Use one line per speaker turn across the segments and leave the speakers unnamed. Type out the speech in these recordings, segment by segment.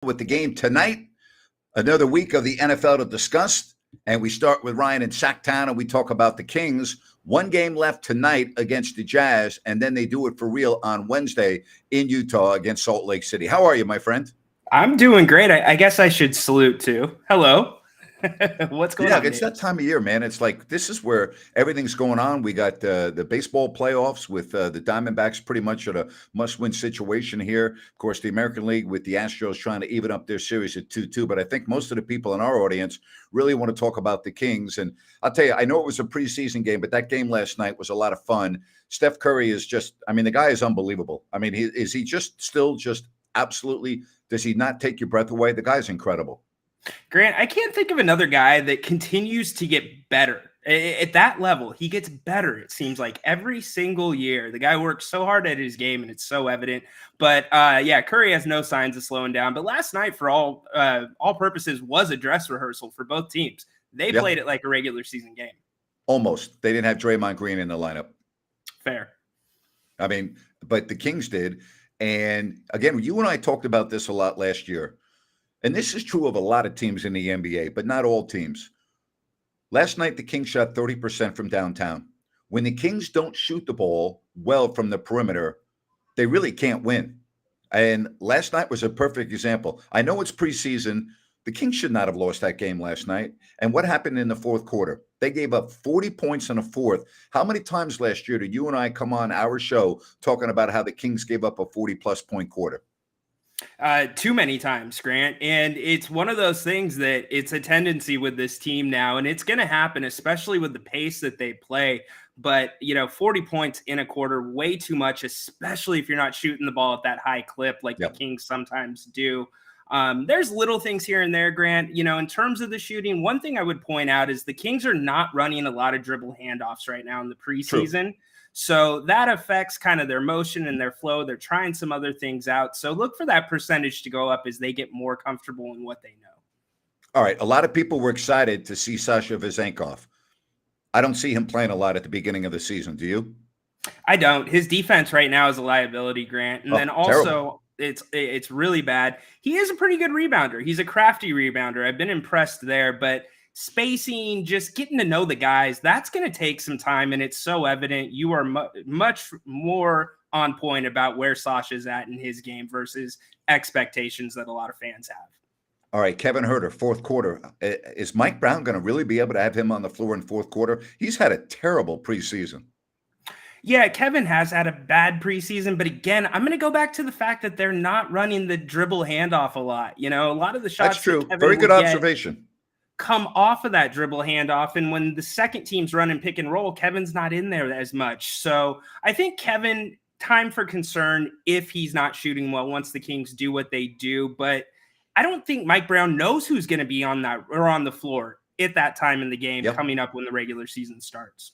with the game tonight. Another week of the NFL to discuss. And we start with Ryan in Sacktown, and we talk about the Kings. One game left tonight against the Jazz, and then they do it for real on Wednesday in Utah against Salt Lake City. How are you, my friend?
I'm doing great. I guess I should salute too. Hello. What's going on?
Yeah, it's that time of year, man. It's like this is where everything's going on. We got the baseball playoffs with the Diamondbacks pretty much at a must-win situation here. Of course, the American League with the Astros trying to even up their series at 2-2. But I think most of the people in our audience really want to talk about the Kings. And I'll tell you, I know it was a preseason game, but that game last night was a lot of fun. Steph Curry is just, I mean, the guy is unbelievable. I mean, is he just still just absolutely, does he not take your breath away? The guy's incredible.
Grant, I can't think of another guy that continues to get better. At that level, he gets better, it seems like, every single year. The guy works so hard at his game, and it's so evident. But, yeah, Curry has no signs of slowing down. But last night, for all purposes, was a dress rehearsal for both teams. They played it like a regular season game.
Almost. They didn't have Draymond Green in the lineup.
Fair.
I mean, but the Kings did. And, again, you and I talked about this a lot last year. And this is true of a lot of teams in the NBA, but not all teams. Last night, the Kings shot 30% from downtown. When the Kings don't shoot the ball well from the perimeter, they really can't win. And last night was a perfect example. I know it's preseason. The Kings should not have lost that game last night. And what happened in the fourth quarter? They gave up 40 points in the fourth. How many times last year did you and I come on our show talking about how the Kings gave up a 40-plus point quarter?
Too many times, Grant. And it's one of those things that it's a tendency with this team now, and it's going to happen, especially with the pace that they play. But, 40 points in a quarter, way too much, especially if you're not shooting the ball at that high clip like the Kings sometimes do. There's little things here and there, Grant. In terms of the shooting, one thing I would point out is the Kings are not running a lot of dribble handoffs right now in the preseason. True. So that affects kind of their motion and their flow. They're trying some other things out. So look for that percentage to go up as they get more comfortable in what they know.
All right. A lot of people were excited to see Sasha Vezenkov. I don't see him playing a lot at the beginning of the season. Do you?
I don't. His defense right now is a liability, Grant. And then also it's really bad. He is a pretty good rebounder. He's a crafty rebounder. I've been impressed there, but spacing, just getting to know the guys, that's going to take some time, and it's so evident. You are much more on point about where Sasha's at in his game versus expectations that a lot of fans have.
All right, Kevin Huerter, fourth quarter. Is Mike Brown going to really be able to have him on the floor in fourth quarter? He's had a terrible preseason.
Yeah, Kevin has had a bad preseason, but again, I'm going to go back to the fact that they're not running the dribble handoff a lot. A lot of the shots.
That's true. Very good observation.
Come off of that dribble handoff, and when the second team's running pick and roll, Kevin's not in there as much. So I think Kevin, time for concern if he's not shooting well once the Kings do what they do. But I don't think Mike Brown knows who's going to be on that or on the floor at that time in the game coming up when the regular season starts.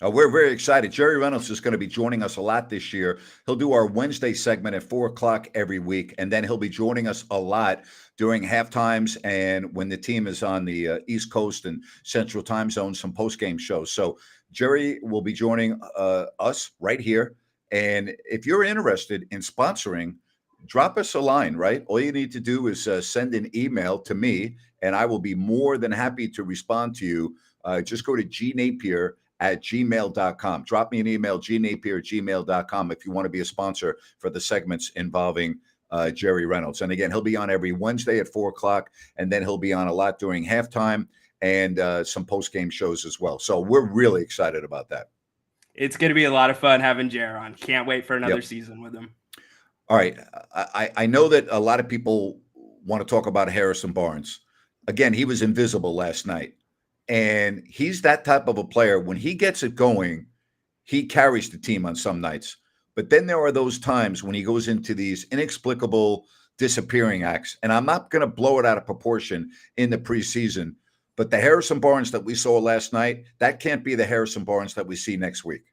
We're very excited. Jerry Reynolds is going to be joining us a lot this year. He'll do our Wednesday segment at 4:00 every week, and then he'll be joining us a lot during halftimes and when the team is on the East Coast and Central Time Zone, some post-game shows. So Jerry will be joining us right here. And if you're interested in sponsoring, drop us a line, right? All you need to do is send an email to me, and I will be more than happy to respond to you. Just go to gnapier@gmail.com. Drop me an email, gnapier@gmail.com, if you want to be a sponsor for the segments involving Jerry Reynolds. And again, he'll be on every Wednesday at 4:00, and then he'll be on a lot during halftime and some post-game shows as well. So we're really excited about that.
It's going to be a lot of fun having Jerry on. Can't wait for another season with him.
All right. I know that a lot of people want to talk about Harrison Barnes. Again, he was invisible last night. And he's that type of a player. When he gets it going, he carries the team on some nights. But then there are those times when he goes into these inexplicable disappearing acts. And I'm not going to blow it out of proportion in the preseason. But the Harrison Barnes that we saw last night, that can't be the Harrison Barnes that we see next week.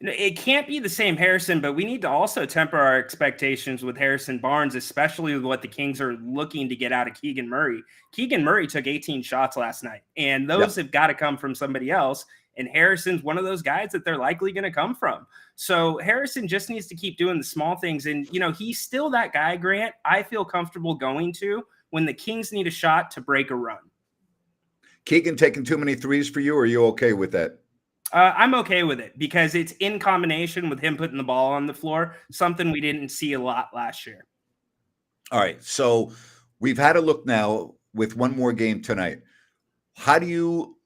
It can't be the same Harrison, but we need to also temper our expectations with Harrison Barnes, especially with what the Kings are looking to get out of Keegan Murray. Keegan Murray took 18 shots last night, and those have got to come from somebody else. And Harrison's one of those guys that they're likely going to come from. So Harrison just needs to keep doing the small things. And, he's still that guy, Grant, I feel comfortable going to when the Kings need a shot to break a run.
Keegan taking too many threes for you, or are you okay with that?
I'm okay with it because it's in combination with him putting the ball on the floor, something we didn't see a lot last year.
All right. So we've had a look now with one more game tonight. How do you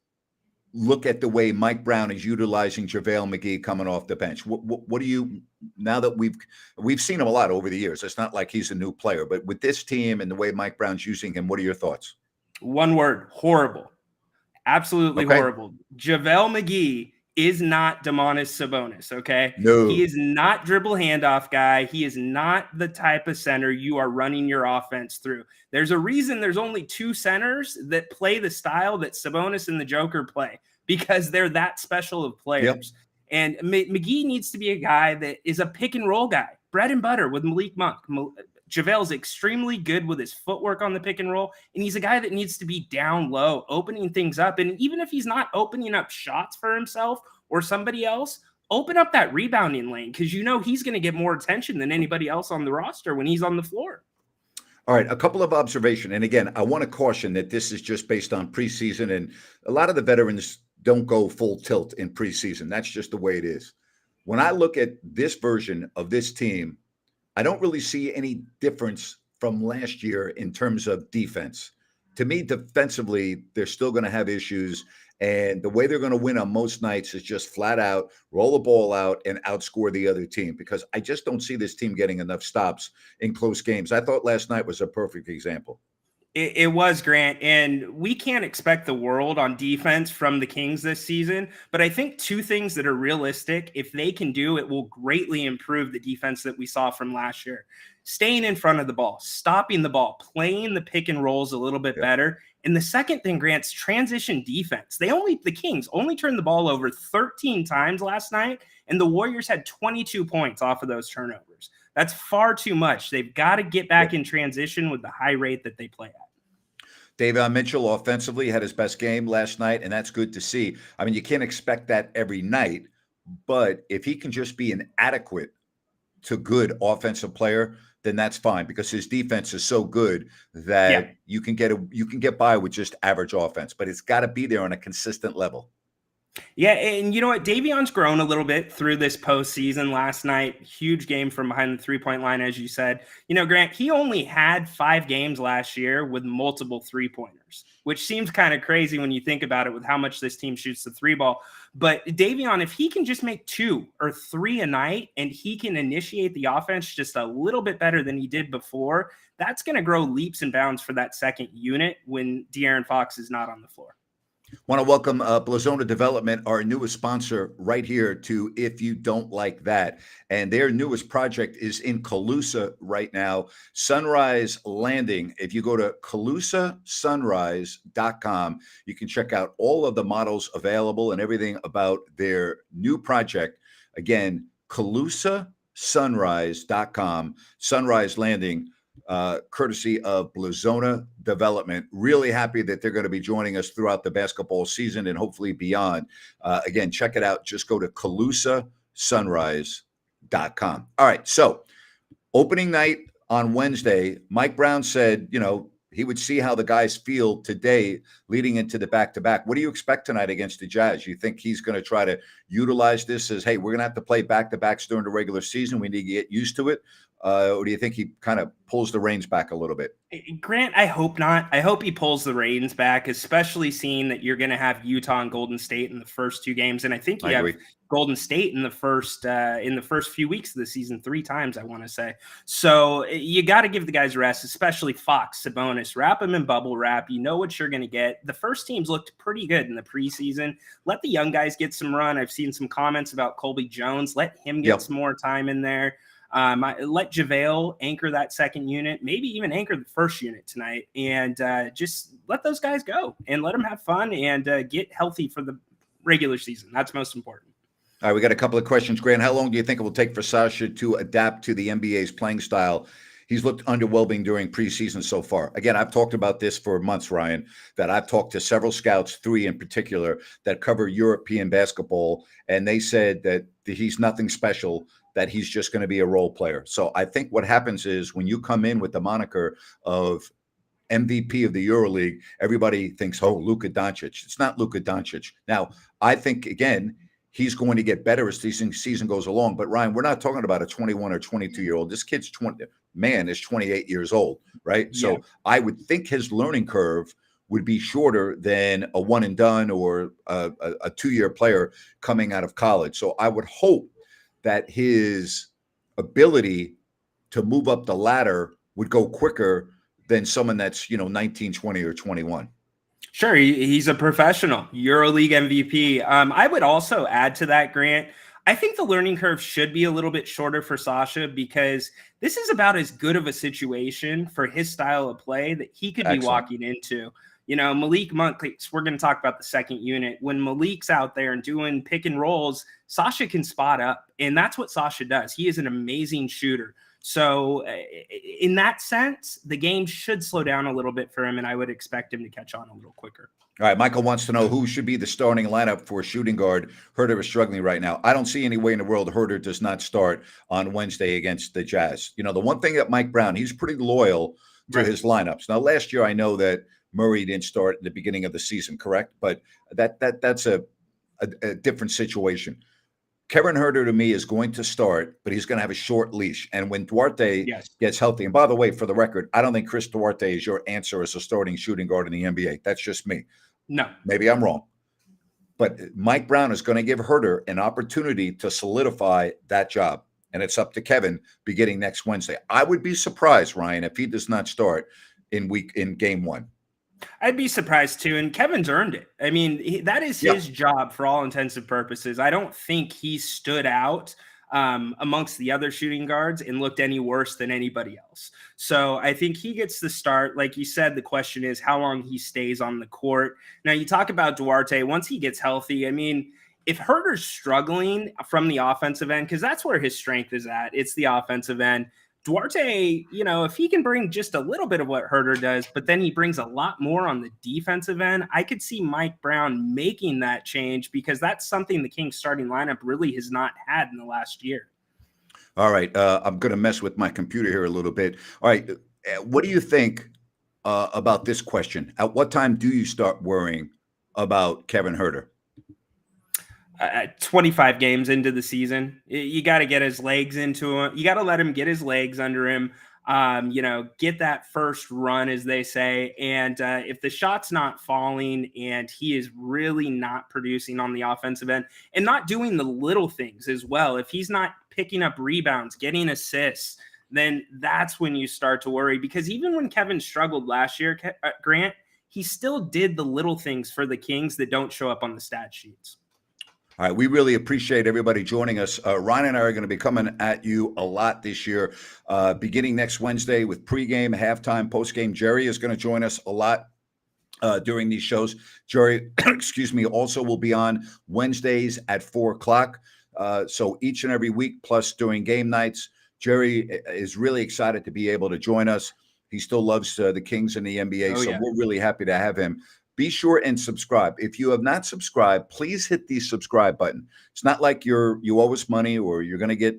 look at the way Mike Brown is utilizing JaVale McGee coming off the bench? What do you, now that we've seen him a lot over the years, it's not like he's a new player, but with this team and the way Mike Brown's using him, what are your thoughts?
One word: horrible. Absolutely horrible. JaVale McGee is not Domantas Sabonis, okay?
No.
He is not dribble handoff guy. He is not the type of center you are running your offense through. There's a reason there's only 2 centers that play the style that Sabonis and the Joker play, because they're that special of players.
Yep.
And McGee needs to be a guy that is a pick and roll guy, bread and butter with Malik Monk. JaVale's extremely good with his footwork on the pick and roll, and he's a guy that needs to be down low, opening things up. And even if he's not opening up shots for himself or somebody else, open up that rebounding lane, because he's going to get more attention than anybody else on the roster when he's on the floor.
All right, a couple of observations. And again, I want to caution that this is just based on preseason, and a lot of the veterans don't go full tilt in preseason. That's just the way it is. When I look at this version of this team, I don't really see any difference from last year in terms of defense. To me, defensively, they're still going to have issues. And the way they're going to win on most nights is just flat out roll the ball out and outscore the other team, because I just don't see this team getting enough stops in close games. I thought last night was a perfect example.
It was, Grant, and we can't expect the world on defense from the Kings this season, but I think 2 things that are realistic, if they can do, it will greatly improve the defense that we saw from last year. Staying in front of the ball, stopping the ball, playing the pick and rolls a little bit better. And the second thing, Grant's transition defense. The Kings only turned the ball over 13 times last night, and the Warriors had 22 points off of those turnovers. That's far too much. They've got to get back in transition with the high rate that they play at.
Davion Mitchell offensively had his best game last night, and that's good to see. I mean, you can't expect that every night, but if he can just be an adequate to good offensive player, then that's fine, because his defense is so good that you can get by with just average offense, but it's got to be there on a consistent level.
Yeah, and you know what? Davion's grown a little bit through this postseason. Last night, huge game from behind the three-point line, as you said. Grant, he only had 5 games last year with multiple three-pointers, which seems kind of crazy when you think about it with how much this team shoots the 3 ball. But Davion, if he can just make 2 or 3 a night and he can initiate the offense just a little bit better than he did before, that's going to grow leaps and bounds for that second unit when De'Aaron Fox is not on the floor.
Want to welcome Blazona Development, our newest sponsor right here, to If You Don't Like That. And their newest project is in Calusa right now, Sunrise Landing. If you go to CalusaSunrise.com, you can check out all of the models available and everything about their new project. Again, CalusaSunrise.com, Sunrise Landing. Courtesy of Blazona Development. Really happy that they're going to be joining us throughout the basketball season and hopefully beyond. Again, check it out. Just go to CalusaSunrise.com. All right. So opening night on Wednesday, Mike Brown said, he would see how the guys feel today leading into the back-to-back. What do you expect tonight against the Jazz? You think he's going to try to utilize this as, hey, we're going to have to play back-to-backs during the regular season. We need to get used to it. Or do you think he kind of pulls the reins back a little bit?
Grant, I hope not. I hope he pulls the reins back, especially seeing that you're going to have Utah and Golden State in the first 2 games. And I think you have Golden State in the first few weeks of the season 3 times, I want to say. So you got to give the guys a rest, especially Fox, Sabonis. Wrap them in bubble wrap. You know what you're going to get. The first teams looked pretty good in the preseason. Let the young guys get some run. I've seen some comments about Colby Jones. Let him get some more time in there. Let JaVale anchor that second unit, maybe even anchor the first unit tonight, and just let those guys go and let them have fun and get healthy for the regular season. That's most important.
All right, we got a couple of questions. Grant, how long do you think it will take for Sasha to adapt to the NBA's playing style He's looked underwhelming during preseason so far. Again, I've talked about this for months, Ryan, that I've talked to several scouts, 3 in particular, that cover European basketball, and they said that he's nothing special, that he's just going to be a role player. So I think what happens is when you come in with the moniker of MVP of the EuroLeague, everybody thinks, oh, Luka Doncic. It's not Luka Doncic. Now, I think, again, he's going to get better as the season goes along. But, Ryan, we're not talking about a 21 or 22-year-old. This kid's 28 years old, right?
Yeah.
So I would think his learning curve would be shorter than a one and done or a 2-year player coming out of college. So I would hope that his ability to move up the ladder would go quicker than someone that's, 19, 20, or 21.
Sure, he's a professional EuroLeague MVP. I would also add to that, Grant. I think the learning curve should be a little bit shorter for Sasha because this is about as good of a situation for his style of play that he could be walking into. Malik Monk, we're going to talk about the second unit. When Malik's out there and doing pick and rolls, Sasha can spot up, and that's what Sasha does. He is an amazing shooter. So in that sense, the game should slow down a little bit for him, and I would expect him to catch on a little quicker.
All right, Michael wants to know who should be the starting lineup for shooting guard. Huerter is struggling right now. I don't see any way in the world Huerter does not start on Wednesday against the Jazz. The one thing that Mike Brown, he's pretty loyal to his lineups. Now, last year, I know that Murray didn't start in the beginning of the season, correct? But that's a different situation. Kevin Huerter, to me, is going to start, but he's going to have a short leash. And when Duarte gets healthy, and by the way, for the record, I don't think Chris Duarte is your answer as a starting shooting guard in the NBA. That's just me.
No.
Maybe I'm wrong. But Mike Brown is going to give Huerter an opportunity to solidify that job. And it's up to Kevin beginning next Wednesday. I would be surprised, Ryan, if he does not start in game 1.
I'd be surprised too. And Kevin's earned it. I mean, that is his job for all intents and purposes. I don't think he stood out amongst the other shooting guards and looked any worse than anybody else. So I think he gets the start. Like you said, the question is how long he stays on the court. Now you talk about Duarte. Once he gets healthy, I mean, if Huerter's struggling from the offensive end, because that's where his strength is at, it's the offensive end. Duarte, if he can bring just a little bit of what Huerter does, but then he brings a lot more on the defensive end, I could see Mike Brown making that change because that's something the Kings starting lineup really has not had in the last year.
All right. I'm going to mess with my computer here a little bit. All right. What do you think about this question? At what time do you start worrying about Kevin Huerter?
25 games into the season, you got to get his legs into him. You got to let him get his legs under him, get that first run, as they say. And if the shot's not falling and he is really not producing on the offensive end and not doing the little things as well, if he's not picking up rebounds, getting assists, then that's when you start to worry. Because even when Kevin struggled last year, Grant, he still did the little things for the Kings that don't show up on the stat sheets.
All right, we really appreciate everybody joining us. Ryan and I are going to be coming at you a lot this year, beginning next Wednesday with pregame, halftime, postgame. Jerry is going to join us a lot during these shows. Jerry, also will be on Wednesdays at 4:00. So each and every week, plus during game nights. Jerry is really excited to be able to join us. He still loves the Kings and the NBA, we're really happy to have him. Be sure and subscribe. If you have not subscribed, please hit the subscribe button. It's not like you owe us money or you're going to get,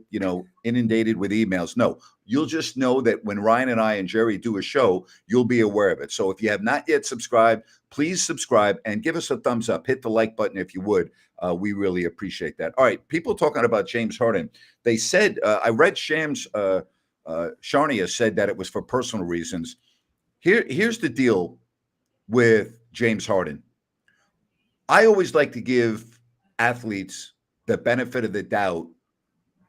inundated with emails. No, you'll just know that when Ryan and I and Jerry do a show, you'll be aware of it. So if you have not yet subscribed, please subscribe and give us a thumbs up. Hit the like button if you would. We really appreciate that. All right, people talking about James Harden. They said, I read Shams Charania said that it was for personal reasons. Here's the deal with James Harden. I always like to give athletes the benefit of the doubt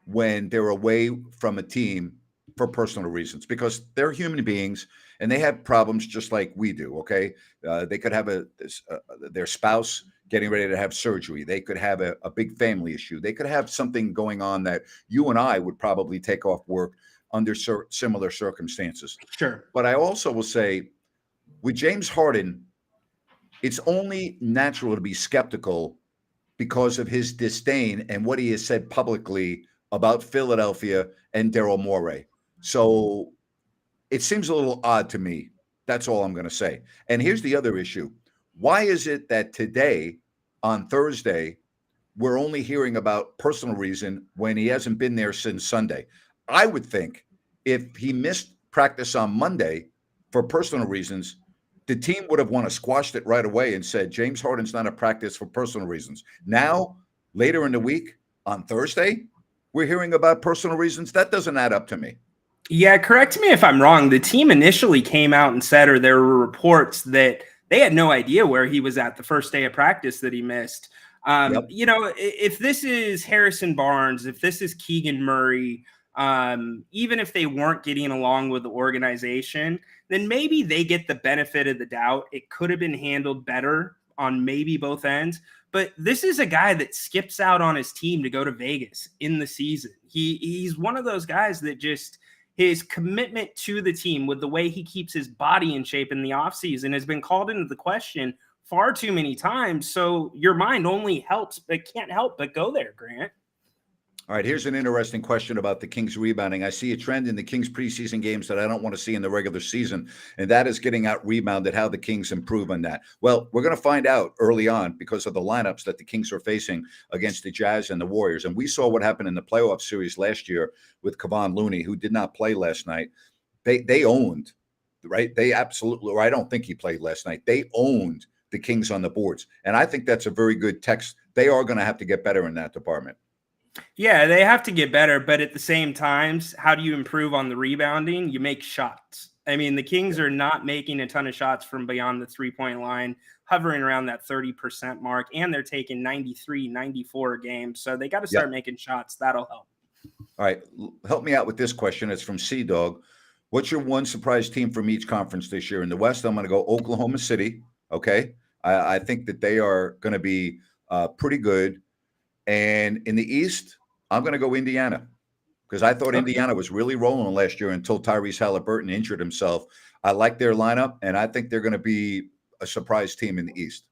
when they're away from a team for personal reasons, because they're human beings and they have problems just like we do. Okay. They could have their spouse getting ready to have surgery. They could have a big family issue. They could have something going on that you and I would probably take off work under similar circumstances.
Sure.
But I also will say with James Harden, it's only natural to be skeptical because of his disdain and what he has said publicly about Philadelphia and Daryl Morey. So it seems a little odd to me. That's all I'm going to say. And here's the other issue. Why is it that today, on Thursday, we're only hearing about personal reason when he hasn't been there since Sunday? I would think if he missed practice on Monday for personal reasons, the team would have want to squashed it right away and said, James Harden's not at practice for personal reasons. Now, later in the week, on Thursday, we're hearing about personal reasons. That doesn't add up to me.
Yeah, correct me if I'm wrong. The team initially came out and said, or there were reports that they had no idea where he was at the first day of practice that he missed.
Yep.
You know, if this is Harrison Barnes, if this is Keegan Murray, even if they weren't getting along with the organization, then maybe they get the benefit of the doubt. It could have been handled better on maybe both ends. But this is a guy that skips out on his team to go to Vegas in the season. He's one of those guys that just his commitment to the team with the way he keeps his body in shape in the offseason has been called into the question far too many times. So your mind only helps, but can't help but go there, Grant.
All right, here's an interesting question about the Kings rebounding. I see a trend in the Kings preseason games that I don't want to see in the regular season, and that is getting out rebounded. How the Kings improve on that? Well, we're going to find out early on because of the lineups that the Kings are facing against the Jazz and the Warriors. And we saw what happened in the playoff series last year with Kevon Looney, who did not play last night. They owned, right? They absolutely, or I don't think he played last night. They owned the Kings on the boards. And I think that's a very good text. They are going to have to get better in that department.
Yeah, they have to get better, but at the same time, how do you improve on the rebounding? You make shots. I mean, the Kings are not making a ton of shots from beyond the three-point line, hovering around that 30% mark, and they're taking 93, 94 a game. So they got to start making shots. That'll help.
All right, help me out with this question. It's from Sea-Dog. What's your one surprise team from each conference this year? In the West, I'm going to go Oklahoma City, okay? I think that they are going to be pretty good. And in the East, I'm going to go Indiana because I thought Indiana was really rolling last year until Tyrese Halliburton injured himself. I like their lineup, and I think they're going to be a surprise team in the East.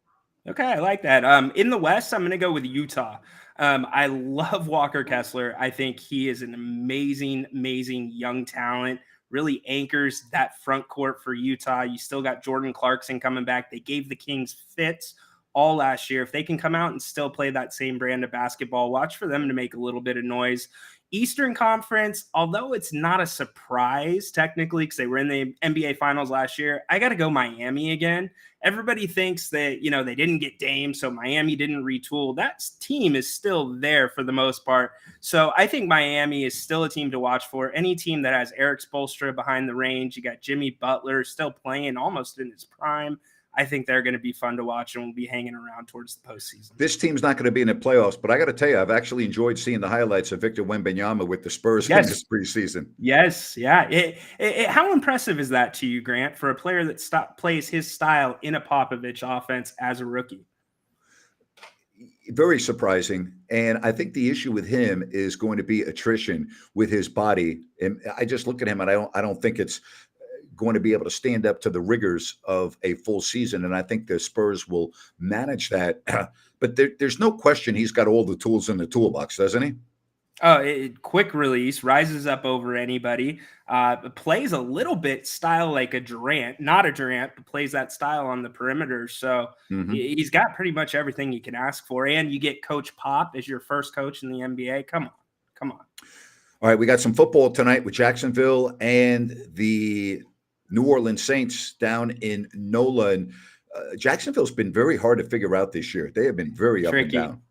Okay, I like that. In the West, I'm going to go with Utah. I love Walker Kessler. I think he is an amazing, amazing young talent. Really anchors that front court for Utah. You still got Jordan Clarkson coming back. They gave the Kings fits all last year. If they can come out and still play that same brand of basketball, watch for them to make a little bit of noise. Eastern Conference, although it's not a surprise technically because they were in the NBA Finals last year, I got to go Miami again. Everybody thinks that, you know, they didn't get Dame, so Miami didn't retool. That team is still there for the most part. So I think Miami is still a team to watch for. Any team that has Eric Spoelstra behind the range, you got Jimmy Butler still playing almost in his prime. I think they're going to be fun to watch and will be hanging around towards the postseason.
This team's not going to be in the playoffs, but I got to tell you, I've actually enjoyed seeing the highlights of Victor Wembanyama with the Spurs in this preseason.
Yes, yeah. How impressive is that to you, Grant, for a player that plays his style in a Popovich offense as a rookie?
Very surprising. And I think the issue with him is going to be attrition with his body. And I just look at him and I don't think it's going to be able to stand up to the rigors of a full season. And I think the Spurs will manage that. But there's no question he's got all the tools in the toolbox, doesn't he?
Oh, quick release, rises up over anybody, plays a little bit style like a Durant, not a Durant, but plays that style on the perimeter. So he's got pretty much everything you can ask for. And you get Coach Pop as your first coach in the NBA. Come on.
All right, we got some football tonight with Jacksonville and the New Orleans Saints down in NOLA. And Jacksonville's been very hard to figure out this year. They have been very
tricky.
Up and down.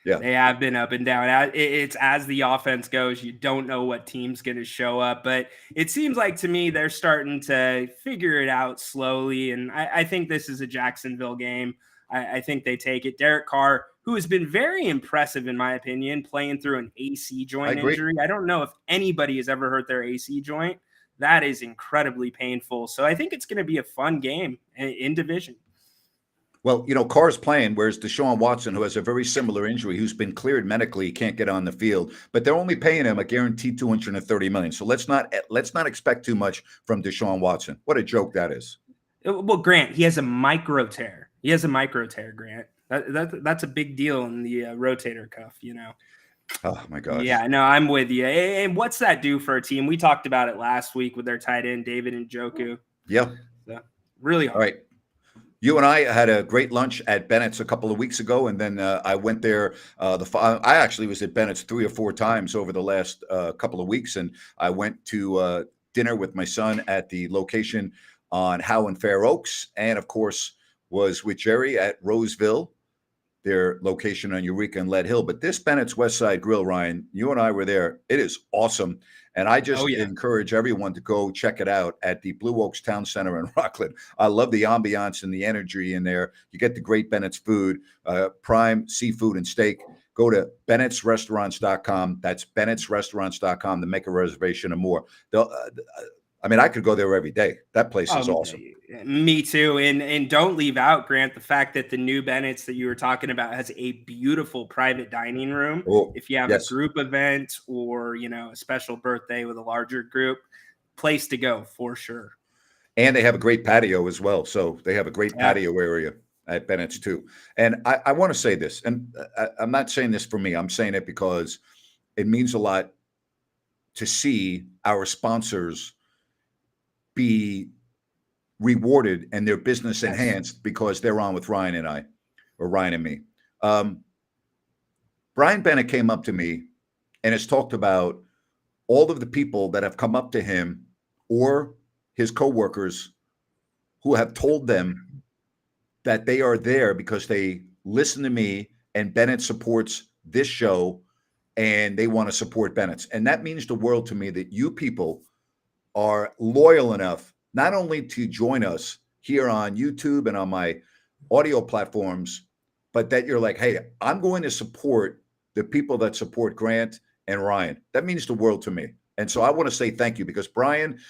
Yeah,
they have been up and down. It's as the offense goes, you don't know what team's going to show up. But it seems like to me they're starting to figure it out slowly. And I think this is a Jacksonville game. I think they take it. Derek Carr, who has been very impressive, in my opinion, playing through an AC joint injury. I don't know if anybody has ever hurt their AC joint. That is incredibly painful. So I think it's going to be a fun game in division.
Well, you know, Carr's playing, whereas Deshaun Watson, who has a very similar injury, who's been cleared medically, can't get on the field. But they're only paying him a guaranteed $230 million. So let's not expect too much from Deshaun Watson. What a joke that is.
Well, Grant, he has a micro tear. Grant. That's a big deal in the rotator cuff, you know.
Oh my gosh.
Yeah, no, I'm with you. And what's that do for a team? We talked about it last week with their tight end, David Njoku.
Yeah.
So, really
All
hard.
right. You and I had a great lunch at Bennett's a couple of weeks ago, and then I went there. I actually was at Bennett's 3 or 4 times over the last couple of weeks, and I went to dinner with my son at the location on Howe and Fair Oaks, and of course was with Jerry at Roseville, their location on Eureka and Lead Hill. But this Bennett's West Side Grill, Ryan, you and I were there. It is awesome. And I
Oh,
just
yeah.
encourage everyone to go check it out at the Blue Oaks Town Center in Rockland. I love the ambiance and the energy in there. You get the great Bennett's food, prime seafood and steak. Go to Bennett'sRestaurants.com. That's Bennett'sRestaurants.com to make a reservation and more. I mean, I could go there every day. That place is awesome.
Me too. And don't leave out, Grant, the fact that the new Bennett's that you were talking about has a beautiful private dining room.
Oh,
If you have
yes.
a group event or, a special birthday with a larger group, place to go for sure.
And they have a great patio as well. So they have a great patio area at Bennett's too. And I want to say this, and I'm not saying this for me. I'm saying it because it means a lot to see our sponsors be rewarded and their business enhanced because they're on with Ryan and I, or Ryan and me. Brian Bennett came up to me and has talked about all of the people that have come up to him or his coworkers who have told them that they are there because they listen to me and Bennett supports this show and they want to support Bennett's. And that means the world to me that you people are loyal enough not only to join us here on YouTube and on my audio platforms, but that you're like, hey, I'm going to support the people that support Grant and Ryan. That means the world to me. And so I want to say thank you because Brian,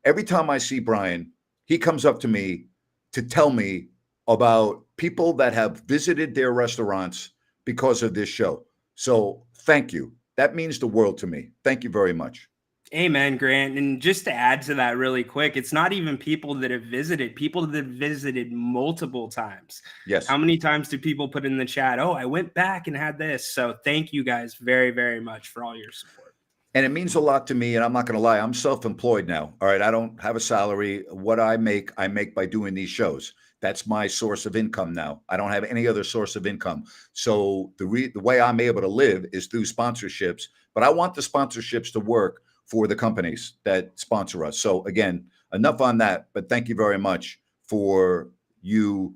every time I see Brian, he comes up to me to tell me about people that have visited their restaurants because of this show. So thank you. That means the world to me. Thank you very much.
Amen, Grant. And just to add to that really quick, it's not even people that have visited, people that have visited multiple times.
Yes.
How many times do people put in the chat, oh, I went back and had this. So thank you guys very, very much for all your support.
And it means a lot to me. And I'm not going to lie, I'm self-employed now. All right. I don't have a salary. What I make by doing these shows. That's my source of income now. I don't have any other source of income. So the way I'm able to live is through sponsorships. But I want the sponsorships to work for the companies that sponsor us. So again, enough on that, but thank you very much for you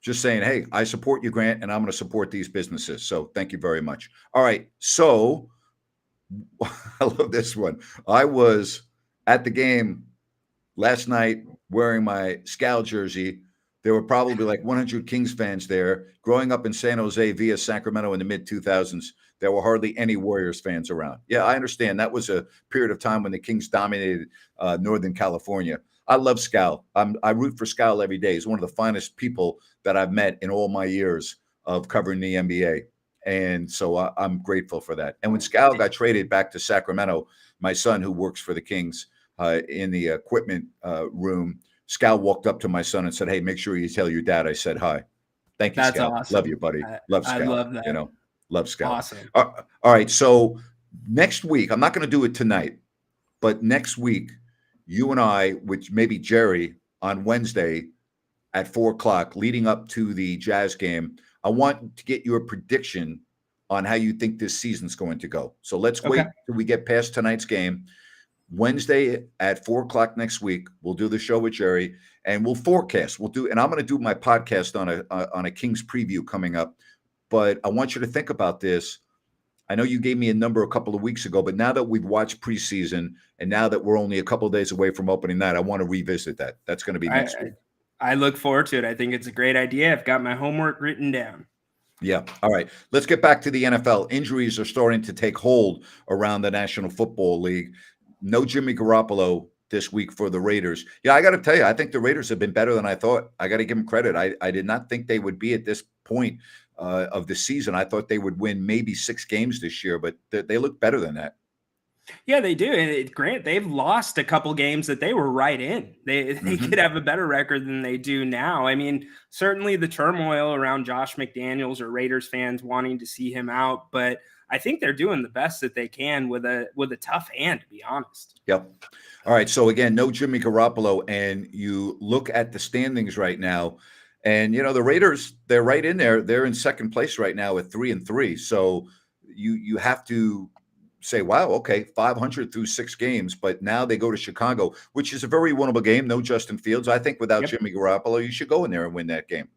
just saying, hey, I support you, Grant, and I'm going to support these businesses. So thank you very much. All right. So I love this one. I was at the game last night wearing my Scal jersey. There were probably like 100 Kings fans there. Growing up in San Jose via Sacramento in the mid-2000s, there were hardly any Warriors fans around. Yeah, I understand. That was a period of time when the Kings dominated Northern California. I love Scal. I root for Scal every day. He's one of the finest people that I've met in all my years of covering the NBA. And so I'm grateful for that. And when Scal got traded back to Sacramento, my son, who works for the Kings in the equipment room, Scal walked up to my son and said, hey, make sure you tell your dad I said hi. Thank you,
That's
Scal.
awesome.
Love you, buddy. Love Scal.
I love that.
Love Scal.
Awesome.
All right. So next week, I'm not going to do it tonight, but next week, you and I, which maybe Jerry on Wednesday at 4:00, leading up to the Jazz game, I want to get your prediction on how you think this season's going to go. So let's wait till we get past tonight's game. Wednesday at 4:00 next week, we'll do the show with Jerry and we'll forecast. And I'm going to do my podcast on a Kings preview coming up. But I want you to think about this. I know you gave me a number a couple of weeks ago, but now that we've watched preseason and now that we're only a couple of days away from opening night, I want to revisit that. That's going to be next week.
I look forward to it. I think it's a great idea. I've got my homework written down.
Yeah. All right. Let's get back to the NFL. Injuries are starting to take hold around the National Football League. No Jimmy Garoppolo this week for the Raiders. Yeah, I got to tell you, I think the Raiders have been better than I thought. I got to give them credit. I did not think they would be at this point of the season. I thought they would win maybe 6 games this year, but they look better than that.
Yeah, they do. And Grant, they've lost a couple games that they were right in. They could have a better record than they do now. I mean, certainly the turmoil around Josh McDaniels or Raiders fans wanting to see him out, but I think they're doing the best that they can with a tough hand, to be honest.
Yep. All right. So again, no Jimmy Garoppolo, and you look at the standings right now, and the Raiders, they're right in there. They're in second place right now at 3-3. So you have to say, wow, okay, 500 through 6 games, but now they go to Chicago, which is a very winnable game. No Justin Fields. I think without Jimmy Garoppolo, you should go in there and win that game.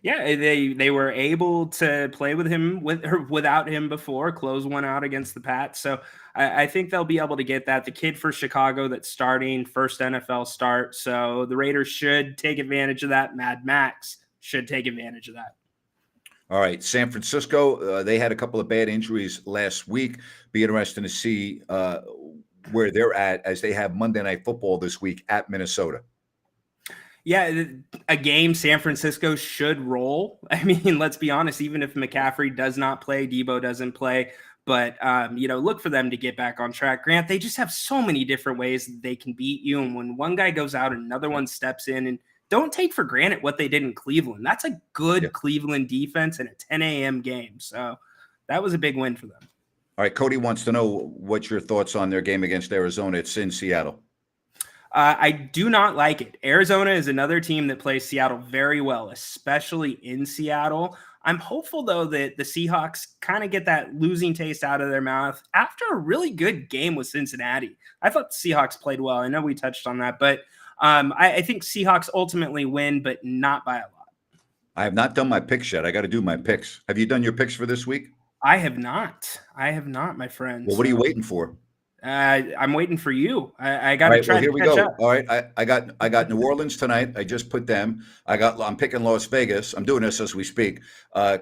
Yeah, they were able to play with him without him before, close one out against the Pats. So I think they'll be able to get that. The kid for Chicago that's starting, first NFL start. So the Raiders should take advantage of that. Mad Max should take advantage of that.
All right, San Francisco, they had a couple of bad injuries last week. Be interesting to see where they're at as they have Monday Night Football this week at Minnesota.
Yeah, a game San Francisco should roll. I mean, let's be honest, even if McCaffrey does not play, Debo doesn't play, but, look for them to get back on track. Grant, they just have so many different ways that they can beat you. And when one guy goes out, another one steps in. And don't take for granted what they did in Cleveland. That's a good Cleveland defense in a 10 a.m. game. So that was a big win for them.
All right, Cody wants to know what's your thoughts on their game against Arizona. It's in Seattle.
I do not like it. Arizona is another team that plays Seattle very well, especially in Seattle. I'm hopeful, though, that the Seahawks kind of get that losing taste out of their mouth after a really good game with Cincinnati. I thought the Seahawks played well. I know we touched on that, but I think Seahawks ultimately win, but not by a lot.
I have not done my picks yet. I got to do my picks. Have you done your picks for this week?
I have not, my friend.
Well, what are you waiting for?
I'm waiting for you. I got to try
here
to
we
catch
go.
up.
All right, I got New Orleans tonight. I just put them. I'm picking Las Vegas. I'm doing this as we speak.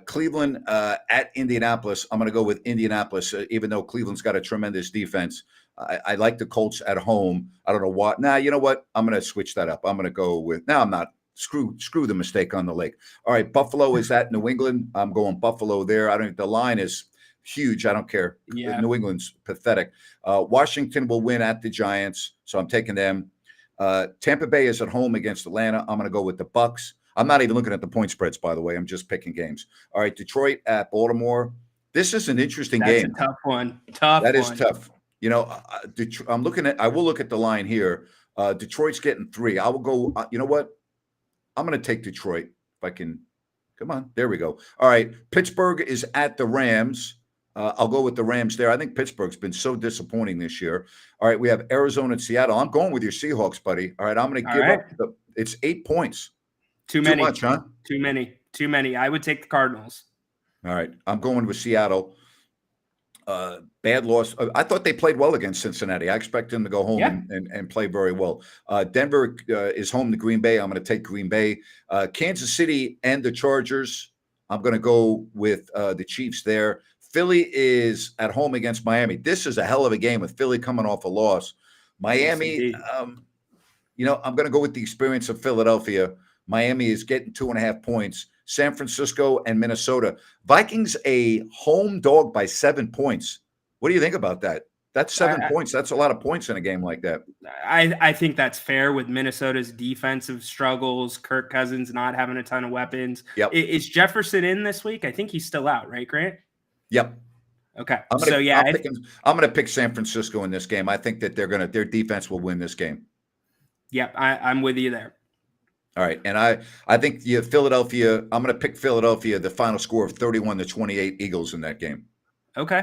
Cleveland at Indianapolis. I'm going to go with Indianapolis, even though Cleveland's got a tremendous defense. I like the Colts at home. I don't know what. Nah, you know what? I'm going to switch that up. I'm going to go with. Now I'm not. Screw the mistake on the lake. All right, Buffalo is at New England. I'm going Buffalo there. The line is huge. I don't care.
Yeah.
New England's pathetic. Washington will win at the Giants, so I'm taking them. Tampa Bay is at home against Atlanta. I'm going to go with the Bucks. I'm not even looking at the point spreads, by the way. I'm just picking games. All right, Detroit at Baltimore. This is an interesting game.
That's a tough one.
That is tough. I will look at the line here. Detroit's getting 3. I will go. You know what? I'm going to take Detroit if I can. Come on. There we go. All right. Pittsburgh is at the Rams. I'll go with the Rams there. I think Pittsburgh's been so disappointing this year. All right. We have Arizona and Seattle. I'm going with your Seahawks, buddy. All right. I'm going to give up. It's 8 points.
Too many.
Too much, huh?
Too many. I would take the Cardinals.
All right. I'm going with Seattle. Bad loss. I thought they played well against Cincinnati. I expect them to go home and play very well. Denver is home to Green Bay. I'm going to take Green Bay. Kansas City and the Chargers. I'm going to go with the Chiefs there. Philly is at home against Miami. This is a hell of a game with Philly coming off a loss. Miami, I'm going to go with the experience of Philadelphia. Miami is getting 2.5 points. San Francisco and Minnesota. Vikings a home dog by 7 points. What do you think about that? That's 7 points. That's a lot of points in a game like that.
I think that's fair with Minnesota's defensive struggles, Kirk Cousins not having a ton of weapons.
Yep.
Is Jefferson in this week? I think he's still out, right, Grant?
Yep.
Okay.
I'm going to pick San Francisco in this game. I think that their defense will win this game.
Yep. I'm with you there.
All right, and I think Philadelphia. I'm going to pick Philadelphia. The final score of 31-28 Eagles in that game.
Okay.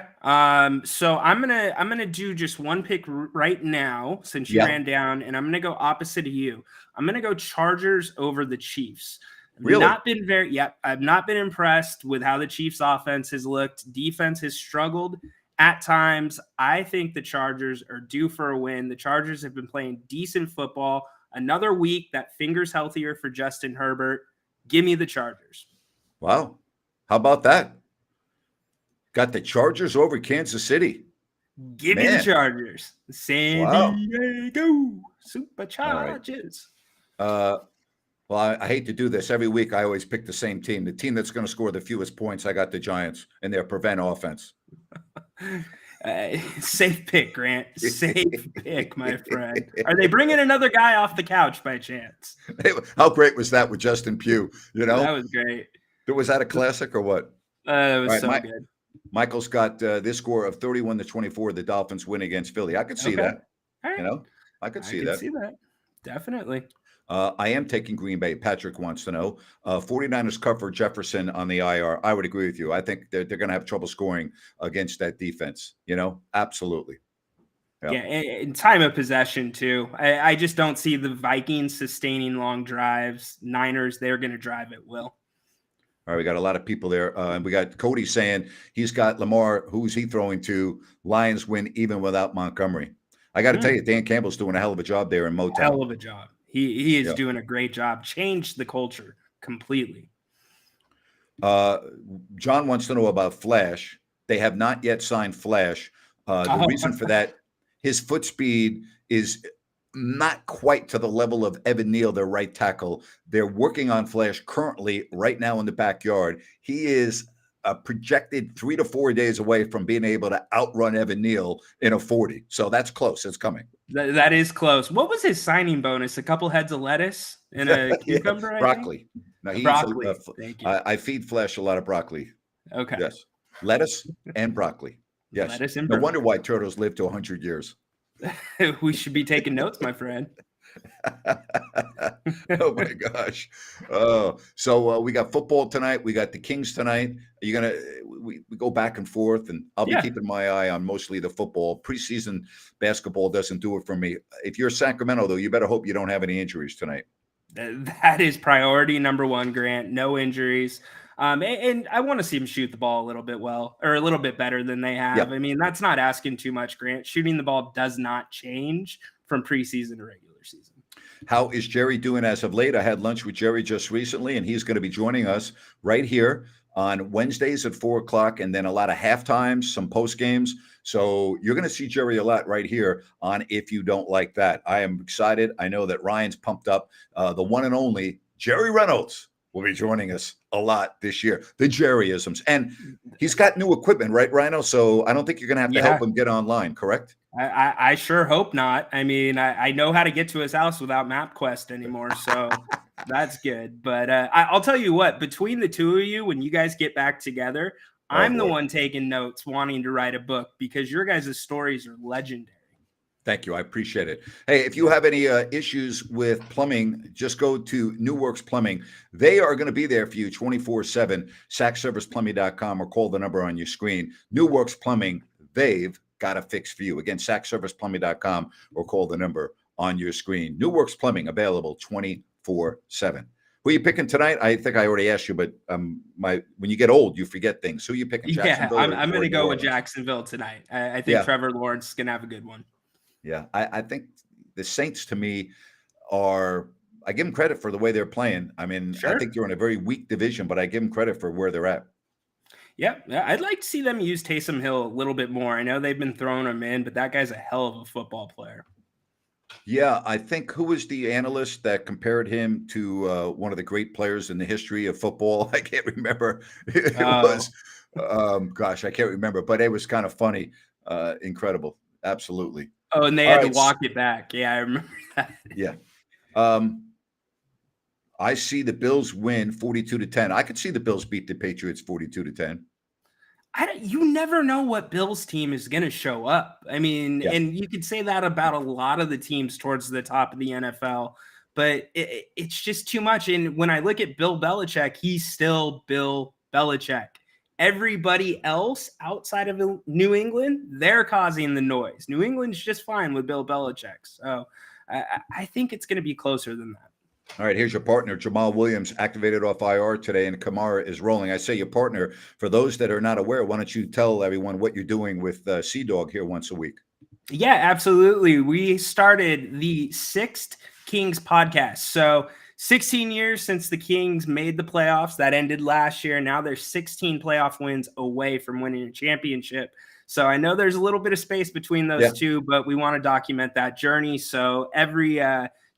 So I'm gonna do just one pick right now since you ran down, and I'm gonna go opposite of you. I'm gonna go Chargers over the Chiefs.
Really?
I've not been impressed with how the Chiefs offense has looked. Defense has struggled at times. I think the Chargers are due for a win. The Chargers have been playing decent football. Another week that fingers healthier for Justin Herbert. Give me the Chargers.
Wow. How about that? Got the Chargers over Kansas City.
Give me the Chargers. San Diego Superchargers.
Well, I hate to do this. Every week I always pick the same team. The team that's going to score the fewest points, I got the Giants and their prevent offense.
Safe pick, Grant. Safe pick, my friend. Are they bringing another guy off the couch by chance?
How great was that with Justin Pugh?
That was great.
Was that a classic or what?
It was good.
Michael's got this score of 31-24. The Dolphins win against Philly. I could see
Okay.
that.
All
You
right.
know, I could
I
see
can
that.
see that. Definitely.
I am taking Green Bay. Patrick wants to know. 49ers cover Jefferson on the IR. I would agree with you. I think they're going to have trouble scoring against that defense. Absolutely. Yeah.
Yeah, and time of possession too. I just don't see the Vikings sustaining long drives. Niners, they're going to drive at will.
All right, we got a lot of people there. And we got Cody saying he's got Lamar. Who's he throwing to? Lions win even without Montgomery. I got to tell you, Dan Campbell's doing a hell of a job there in Motown.
Hell of a job. He is
Yeah.
doing a great job. Changed the culture completely.
John wants to know about Flash. They have not yet signed Flash. The reason for that, his foot speed is not quite to the level of Evan Neal, their right tackle. They're working on Flash currently right now in the backyard. He is projected 3 to 4 days away from being able to outrun Evan Neal in a 40. So that's close. It's coming.
That is close. What was his signing bonus? A couple heads of lettuce and a cucumber?
Yeah, broccoli. No, he
broccoli.
Eats
Thank you.
I feed Flash a lot of broccoli.
Okay.
Yes. Lettuce and broccoli. Yes.
Lettuce and
no
broccoli.
wonder why turtles live to 100 years.
We should be taking notes, my friend.
Oh my gosh. So we got football tonight. We got the Kings tonight. We go back and forth, and I'll be keeping my eye on mostly the football. Preseason basketball doesn't do it for me. If you're Sacramento, though, you better hope you don't have any injuries tonight.
That is priority number one, Grant. No injuries. And I want to see him shoot the ball a little bit better than they have.
Yeah.
I mean, that's not asking too much, Grant. Shooting the ball does not change from preseason to regular season.
How is Jerry doing as of late? I had lunch with Jerry just recently, and he's going to be joining us right here on Wednesdays at 4:00, and then a lot of half times, some post games. So you're going to see Jerry a lot right here on If You Don't Like That. I am excited. I know that Ryan's pumped up. The one and only Jerry Reynolds will be joining us a lot this year. The Jerryisms. And he's got new equipment, right, Rhino? So I don't think you're going to have to help him get online, correct?
I sure hope not. I mean, I know how to get to his house without MapQuest anymore, so that's good. But I'll tell you what, between the two of you, when you guys get back together, I'm the one taking notes, wanting to write a book, because your guys' stories are legendary.
Thank you. I appreciate it. Hey, if you have any issues with plumbing, just go to New Works Plumbing. They are going to be there for you 24/7, sackserviceplumbing.com, or call the number on your screen. New Works Plumbing, they've got a fix for you. Again, sackserviceplumbing.com, or call the number on your screen. New Works Plumbing, available 24/7. Who are you picking tonight? I think I already asked you, but when you get old, you forget things. Who are you picking?
Yeah, I'm going to go with Jacksonville tonight. I think Trevor Lawrence is going to have a good one.
Yeah, I think the Saints, to me, I give them credit for the way they're playing. I mean, I think they're in a very weak division, but I give them credit for where they're at.
Yeah, I'd like to see them use Taysom Hill a little bit more. I know they've been throwing him in, but that guy's a hell of a football player.
Yeah, I think who was the analyst that compared him to one of the great players in the history of football? I can't remember. It was, gosh, I can't remember, but it was kind of funny. Incredible. Absolutely.
Oh, and they had to walk it back. Yeah, I remember that.
Yeah. I see the Bills win 42-10. I could see the Bills beat the Patriots 42-10.
You never know what Bills team is going to show up. I mean, and you could say that about a lot of the teams towards the top of the NFL, but it's just too much. And when I look at Bill Belichick, he's still Bill Belichick. Everybody else outside of New England, they're causing the noise. New England's just fine with Bill Belichick. So I think it's going to be closer than that.
All right, here's your partner. Jamal Williams activated off IR today, and Kamara is rolling. I say your partner. For those that are not aware, why don't you tell everyone what you're doing with Sea Dog here once a week?
Yeah, absolutely. We started the 6th Kings podcast. So 16 years since the Kings made the playoffs. That ended last year. Now they're 16 playoff wins away from winning a championship. So I know there's a little bit of space between those two, but we want to document that journey. So every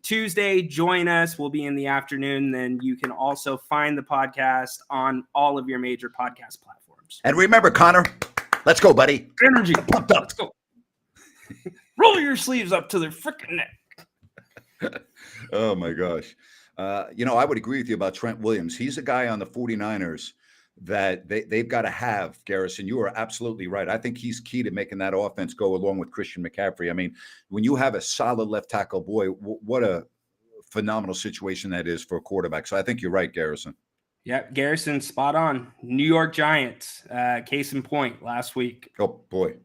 Tuesday, join us. We'll be in the afternoon. Then you can also find the podcast on all of your major podcast platforms.
And remember, Connor, let's go, buddy.
Energy. Pumped up. Let's go. Roll your sleeves up to their freaking neck.
Oh, my gosh. I would agree with you about Trent Williams. He's a guy on the 49ers that they've got to have, Garrison. You are absolutely right. I think he's key to making that offense go along with Christian McCaffrey. I mean, when you have a solid left tackle, boy, what a phenomenal situation that is for a quarterback. So I think you're right, Garrison.
Yeah, Garrison, spot on. New York Giants, case in point, last week.
Oh boy.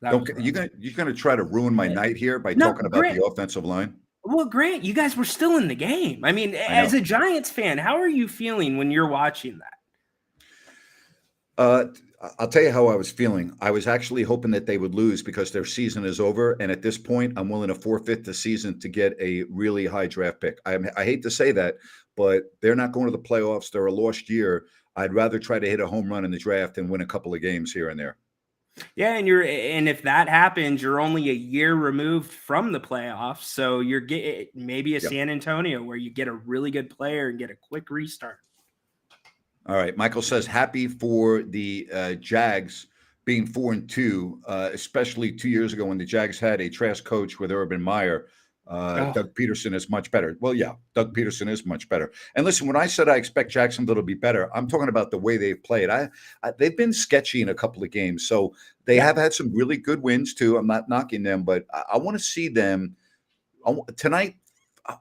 That
You're gonna try to ruin my night here by
No,
talking about
Grant.
the offensive line?
Well, Grant, you guys were still in the game. I mean, as a Giants fan, how are you feeling when you're watching that?
I'll tell you how I was feeling. I was actually hoping that they would lose because their season is over, and at this point, I'm willing to forfeit the season to get a really high draft pick. I hate to say that, but they're not going to the playoffs. They're a lost year. I'd rather try to hit a home run in the draft and win a couple of games here and there.
Yeah, and if that happens, you're only a year removed from the playoffs, so you're maybe San Antonio where you get a really good player and get a quick restart.
All right, Michael says happy for the Jags being 4-2, especially 2 years ago when the Jags had a trash coach with Urban Meyer. Doug Peterson is much better. Well, yeah, Doug Peterson is much better. And listen, when I said I expect Jacksonville to be better, I'm talking about the way they've played. They've been sketchy in a couple of games, so they have had some really good wins too. I'm not knocking them, but I want to see them tonight.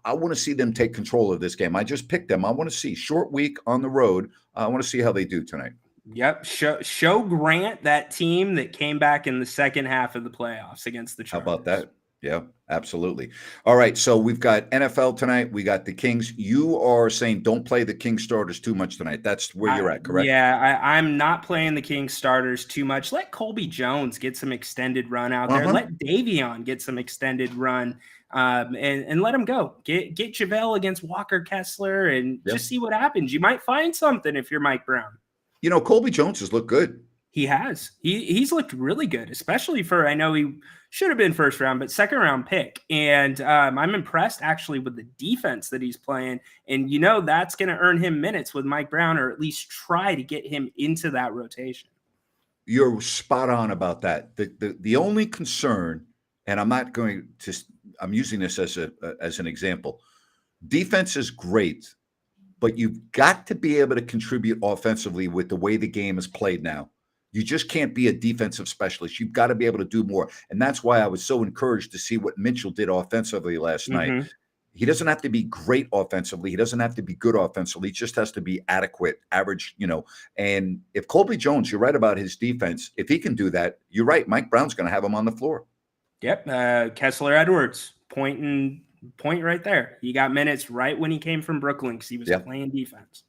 I want to see them take control of this game. I just picked them. I want to see short week on the road. I want to see how they do tonight.
Yep. Show Grant that team that came back in the second half of the playoffs against the Chargers.
How about that? Yeah, absolutely. All right. So we've got NFL tonight. We got the Kings. You are saying don't play the Kings starters too much tonight. That's where you're at, correct?
Yeah, I'm not playing the Kings starters too much. Let Colby Jones get some extended run out there. Let Davion get some extended run. And let him go. Get JaVale against Walker Kessler and just see what happens. You might find something if you're Mike Brown.
You know, Colby Jones has looked good.
He has. He's looked really good, especially for, I know he should have been first round, but second round pick. And I'm impressed actually with the defense that he's playing. And, that's going to earn him minutes with Mike Brown, or at least try to get him into that rotation.
You're spot on about that. The only concern, and I'm using this as an example. Defense is great, but you've got to be able to contribute offensively with the way the game is played now. You just can't be a defensive specialist. You've got to be able to do more. And that's why I was so encouraged to see what Mitchell did offensively last night. He doesn't have to be great offensively. He doesn't have to be good offensively. He just has to be adequate, average, And if Colby Jones, you're right about his defense. If he can do that, you're right. Mike Brown's going to have him on the floor.
Yep. Kessler Edwards, point right there. He got minutes right when he came from Brooklyn because he was playing defense.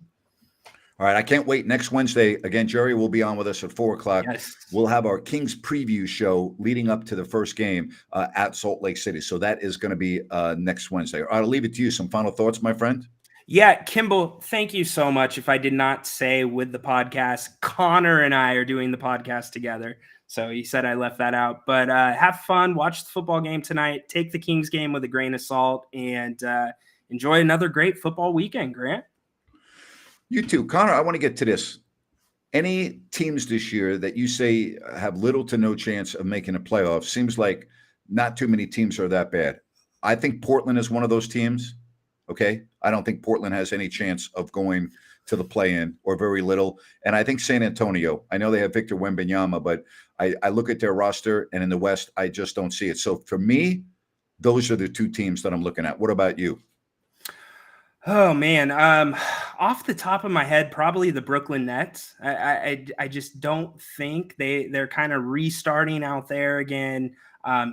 All right. I can't wait. Next Wednesday, again, Jerry will be on with us at 4:00.
Yes.
We'll have our Kings preview show leading up to the first game at Salt Lake City. So that is going to be next Wednesday. I'll leave it to you. Some final thoughts, my friend?
Yeah, Kimball, thank you so much. If I did not say with the podcast, Connor and I are doing the podcast together. So he said I left that out. But have fun. Watch the football game tonight. Take the Kings game with a grain of salt and enjoy another great football weekend, Grant.
You too. Connor, I want to get to this. Any teams this year that you say have little to no chance of making a playoff? Seems like not too many teams are that bad. I think Portland is one of those teams. Okay. I don't think Portland has any chance of going to the play-in, or very little. And I think San Antonio, I know they have Victor Wembanyama, but I look at their roster, and in the West, I just don't see it. So for me, those are the two teams that I'm looking at. What about you?
Oh man, off the top of my head, probably the Brooklyn Nets. I just don't think they're kind of restarting out there again.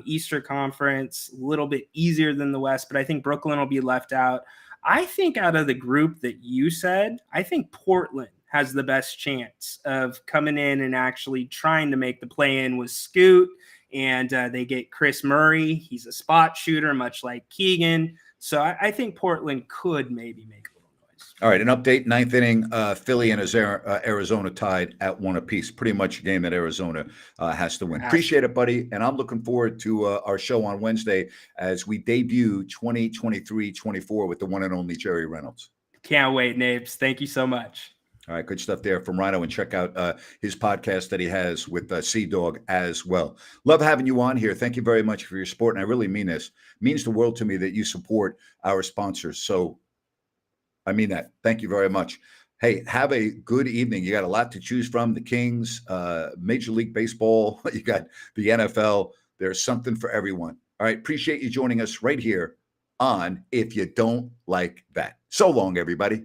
Eastern Conference, a little bit easier than the West, but I think Brooklyn will be left out. I think out of the group that you said, I think Portland has the best chance of coming in and actually trying to make the play-in with Scoot, and they get Chris Murray. He's a spot shooter, much like Keegan. So I think Portland could maybe make a little noise.
All right, an update, ninth inning, Philly and Arizona tied at 1 apiece. Pretty much a game that Arizona has to win. Appreciate it, buddy. And I'm looking forward to our show on Wednesday as we debut 2023-24 with the one and only Jerry Reynolds.
Can't wait, Nabes. Thank you so much.
All right, good stuff there from Rhino, and check out his podcast that he has with Sea Dog as well. Love having you on here. Thank you very much for your support, and I really mean this. It means the world to me that you support our sponsors. So I mean that. Thank you very much. Hey, have a good evening. You got a lot to choose from. The Kings, Major League Baseball, you got the NFL. There's something for everyone. All right. Appreciate you joining us right here on If You Don't Like That. So long, everybody.